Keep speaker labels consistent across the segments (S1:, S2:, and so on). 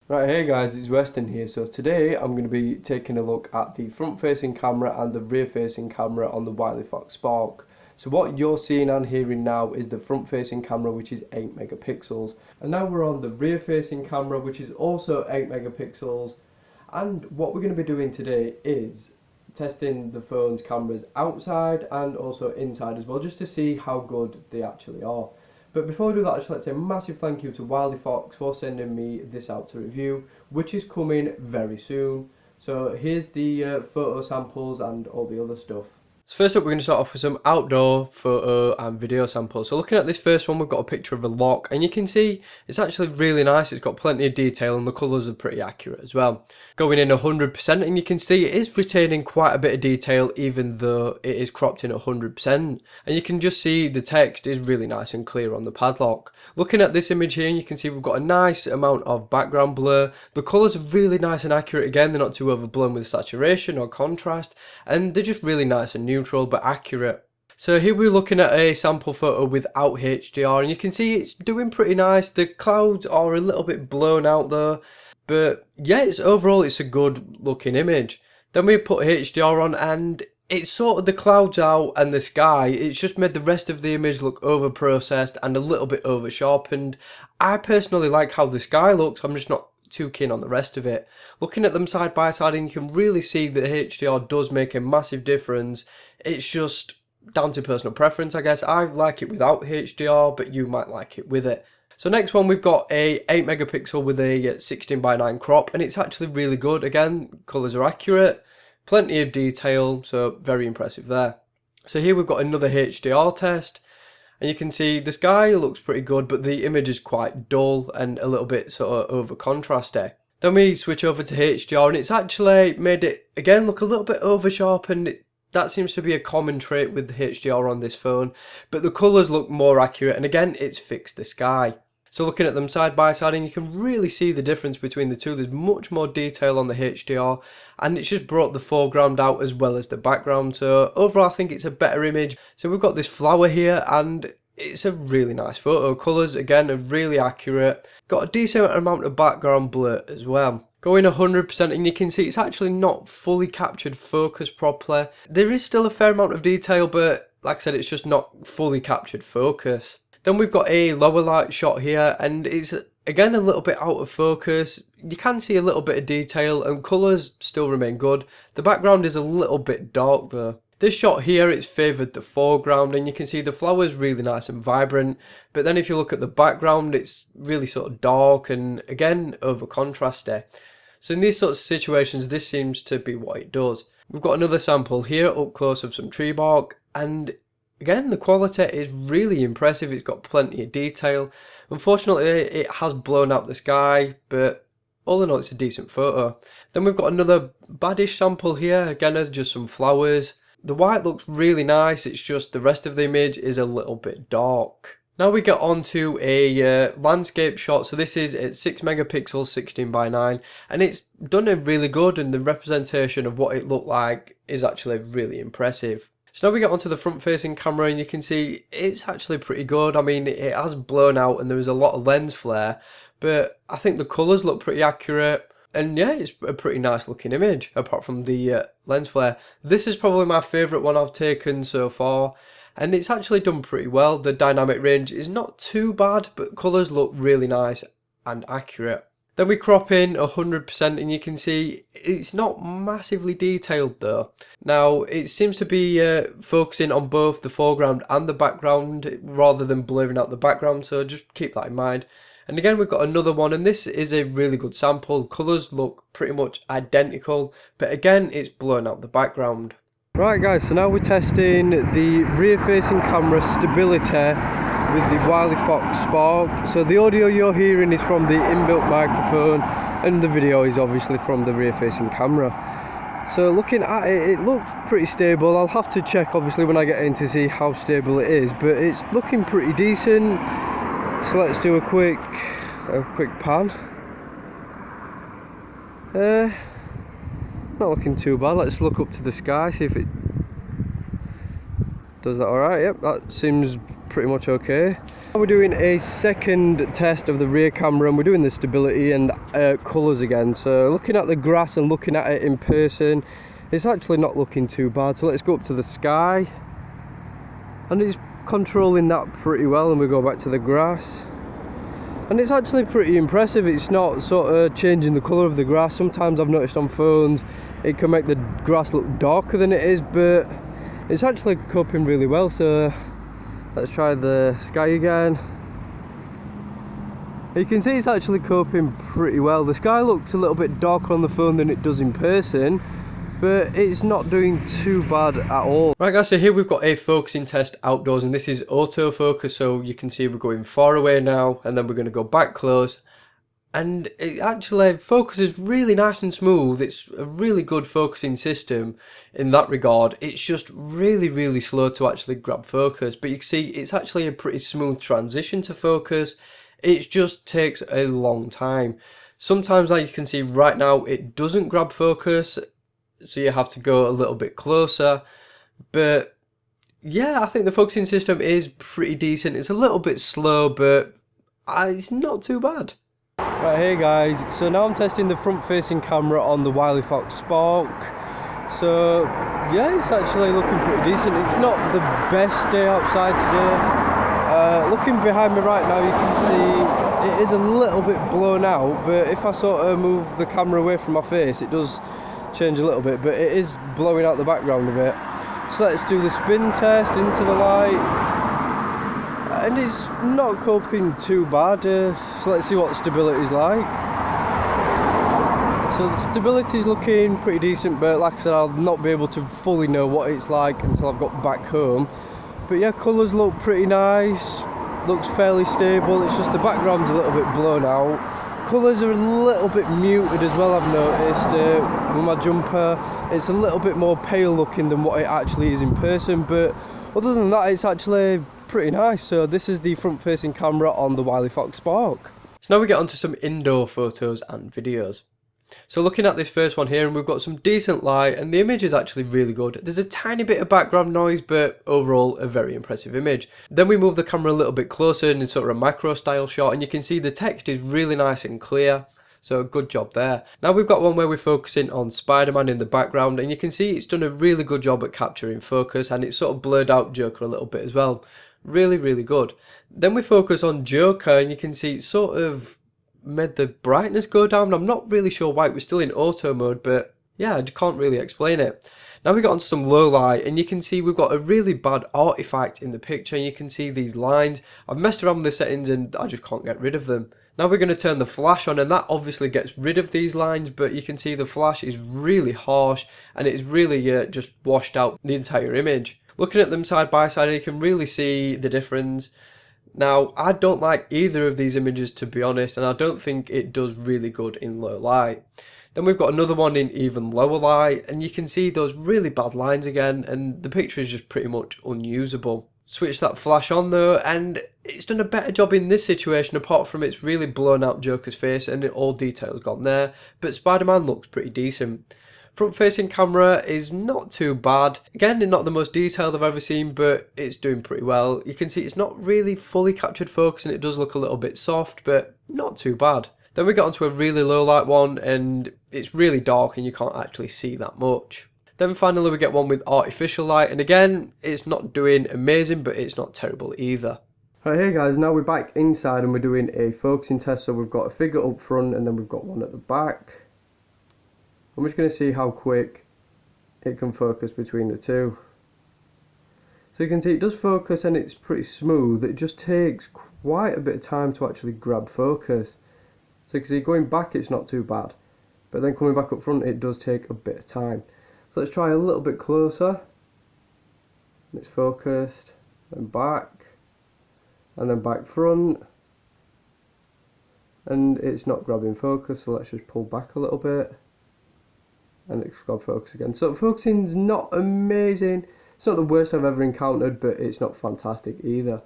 S1: Right, hey guys, it's Weston here. So today I'm going to be taking a look at the front-facing camera and the rear-facing camera on the WileyFox Spark. So what you're seeing and hearing now is the front-facing camera, which is 8 megapixels. And now we're on the rear-facing camera, which is also 8 megapixels. And what we're going to be doing today is testing the phone's cameras outside and also inside as well, just to see how good they actually are. But before we do that, I'd just like to say a massive thank you to WileyFox for sending me this out to review, which is coming very soon. So here's the photo samples and all the other stuff. So first up, we're going to start off with some outdoor photo and video samples. So looking at this first one, we've got a picture of a lock, and you can see it's actually really nice. It's got plenty of detail and the colours are pretty accurate as well. Going in 100%, and you can see it is retaining quite a bit of detail even though it is cropped in 100%. And you can just see the text is really nice and clear on the padlock. Looking at this image here, you can see we've got a nice amount of background blur. The colours are really nice and accurate again. They're not too overblown with saturation or contrast, and they're just really nice and neutral but accurate. So here we're looking at a sample photo without HDR, and you can see it's doing pretty nice. The clouds are a little bit blown out though, but yeah, overall it's a good looking image. Then we put HDR on and it's sorted the clouds out and the sky. It's just made the rest of the image look over processed and a little bit over sharpened. I personally like how the sky looks. I'm just not too keen on the rest of it. Looking at them side by side, and you can really see that HDR does make a massive difference. It's just down to personal preference, I guess. I like it without HDR, but you might like it with it. So next one, we've got a 8 megapixel with a 16 by 9 crop, and it's actually really good. Again, colours are accurate, plenty of detail, so very impressive there. So here we've got another HDR test, and you can see the sky looks pretty good, but the image is quite dull and a little bit sort of over contrasty. Then we switch over to HDR, and it's actually made it again look a little bit over sharpened. That seems to be a common trait with the HDR on this phone, but the colours look more accurate, and again it's fixed the sky. So looking at them side by side, and you can really see the difference between the two. There's much more detail on the HDR, and it's just brought the foreground out as well as the background. So overall I think it's a better image. So we've got this flower here, and it's a really nice photo. Colours again are really accurate. Got a decent amount of background blur as well. Going 100%, and you can see it's actually not fully captured focus properly. There is still a fair amount of detail, but like I said, it's just not fully captured focus. Then we've got a lower light shot here, and it's again a little bit out of focus. You can see a little bit of detail, and colours still remain good. The background is a little bit dark though. This shot here, it's favoured the foreground, and you can see the flowers really nice and vibrant, but then if you look at the background, it's really sort of dark and again over contrasty. So in these sorts of situations, this seems to be what it does. We've got another sample here up close of some tree bark, and again the quality is really impressive. It's got plenty of detail. Unfortunately it has blown out the sky, but all in all it's a decent photo. Then we've got another baddish sample here, again there's just some flowers. The white looks really nice, it's just the rest of the image is a little bit dark. Now we get on to a landscape shot. So this is at 6 megapixels, 16 by 9, and it's done it really good, and the representation of what it looked like is actually really impressive. So now we get onto the front facing camera, and you can see it's actually pretty good. I mean, it has blown out and there is a lot of lens flare, but I think the colours look pretty accurate. And yeah, it's a pretty nice looking image, apart from the lens flare. This is probably my favourite one I've taken so far, and it's actually done pretty well. The dynamic range is not too bad, but colours look really nice and accurate. Then we crop in 100%, and you can see it's not massively detailed though. Now it seems to be focusing on both the foreground and the background rather than blurring out the background, so just keep that in mind. And again, we've got another one, and this is a really good sample. Colours look pretty much identical, but again, it's blurring out the background. Right guys, so now we're testing the rear facing camera stability with the WileyFox Spark. So the audio you're hearing is from the inbuilt microphone, and the video is obviously from the rear facing camera. So looking at it, it looks pretty stable. I'll have to check obviously when I get in to see how stable it is, but it's looking pretty decent. So let's do a quick pan. Not looking too bad. Let's look up to the sky, see if it does that alright. Yep, that seems pretty much okay. We're doing a second test of the rear camera and we're doing the stability and colours again. So looking at the grass and looking at it in person, it's actually not looking too bad. So let's go up to the sky, and it's controlling that pretty well, and we go back to the grass. And it's actually pretty impressive. It's not sort of changing the colour of the grass. Sometimes I've noticed on phones it can make the grass look darker than it is, but it's actually coping really well. So let's try the sky again. You can see it's actually coping pretty well. The sky looks a little bit darker on the phone than it does in person, but it's not doing too bad at all. Right guys, so here we've got a focusing test outdoors, and this is autofocus, so you can see we're going far away now, and then we're going to go back close, and it actually focuses really nice and smooth. It's a really good focusing system in that regard. It's just really slow to actually grab focus, but you can see it's actually a pretty smooth transition to focus. It just takes a long time. Sometimes, like you can see right now, it doesn't grab focus, so you have to go a little bit closer. But yeah, I think the focusing system is pretty decent. It's a little bit slow, but it's not too bad. Right, hey guys, so now I'm testing the front facing camera on the WileyFox Spark. So yeah, it's actually looking pretty decent. It's not the best day outside today. Looking behind me right now, you can see it is a little bit blown out, but if I sort of move the camera away from my face, it does change a little bit, but it is blowing out the background a bit. So let's do the spin test into the light, and it's not coping too bad. So let's see what stability is like. So the stability is looking pretty decent, but like I said, I'll not be able to fully know what it's like until I've got back home. But yeah, colours look pretty nice, looks fairly stable. It's just the background's a little bit blown out. Colours are a little bit muted as well, I've noticed. With my jumper, it's a little bit more pale looking than what it actually is in person, but other than that, it's actually pretty nice. So this is the front facing camera on the WileyFox Spark. So now we get onto some indoor photos and videos. So looking at this first one here, and we've got some decent light, and the image is actually really good. There's a tiny bit of background noise, but overall a very impressive image. Then we move the camera a little bit closer in sort of a macro style shot, and you can see the text is really nice and clear. So good job there. Now we've got one where we're focusing on Spider-Man in the background, and you can see it's done a really good job at capturing focus, and it's sort of blurred out Joker a little bit as well. Really good. Then we focus on Joker, and you can see it's sort of made the brightness go down. I'm not really sure why. It was still in auto mode, but yeah, I can't really explain it. Now we got on some low light, and you can see we've got a really bad artifact in the picture, and you can see these lines. I've messed around with the settings and I just can't get rid of them. Now we're going to turn the flash on, and that obviously gets rid of these lines, but you can see the flash is really harsh, and it's really just washed out the entire image. Looking at them side by side, you can really see the difference. Now, I don't like either of these images, to be honest, and I don't think it does really good in low light. Then we've got another one in even lower light, and you can see those really bad lines again, and the picture is just pretty much unusable. Switch that flash on though, and it's done a better job in this situation, apart from it's really blown out Joker's face and all details gone there, but Spider-Man looks pretty decent. Front facing camera is not too bad. Again, not the most detailed I've ever seen, but it's doing pretty well. You can see it's not really fully captured focus, and it does look a little bit soft, but not too bad. Then we got onto a really low light one, and it's really dark and you can't actually see that much. Then finally we get one with artificial light, and again, it's not doing amazing, but it's not terrible either. Right, hey guys, now we're back inside and we're doing a focusing test. So we've got a figure up front and then we've got one at the back. I'm just going to see how quick it can focus between the two. So you can see it does focus and it's pretty smooth. It just takes quite a bit of time to actually grab focus. So you can see going back it's not too bad, but then coming back up front it does take a bit of time. So let's try a little bit closer. It's focused, then back, and then back front, and it's not grabbing focus, so let's just pull back a little bit. And it's got focus again. So focusing's not amazing. It's not the worst I've ever encountered, but it's not fantastic either.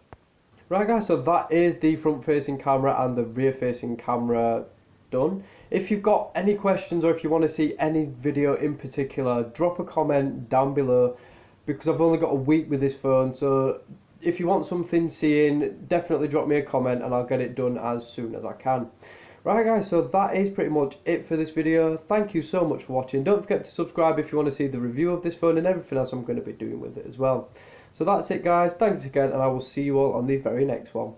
S1: Right guys, so that is the front facing camera and the rear facing camera done. If you've got any questions or if you want to see any video in particular, drop a comment down below, because I've only got a week with this phone, so if you want something seeing, definitely drop me a comment and I'll get it done as soon as I can. Right guys, so that is pretty much it for this video. Thank you so much for watching. Don't forget to subscribe if you want to see the review of this phone and everything else I'm going to be doing with it as well. So that's it guys, thanks again, and I will see you all on the very next one.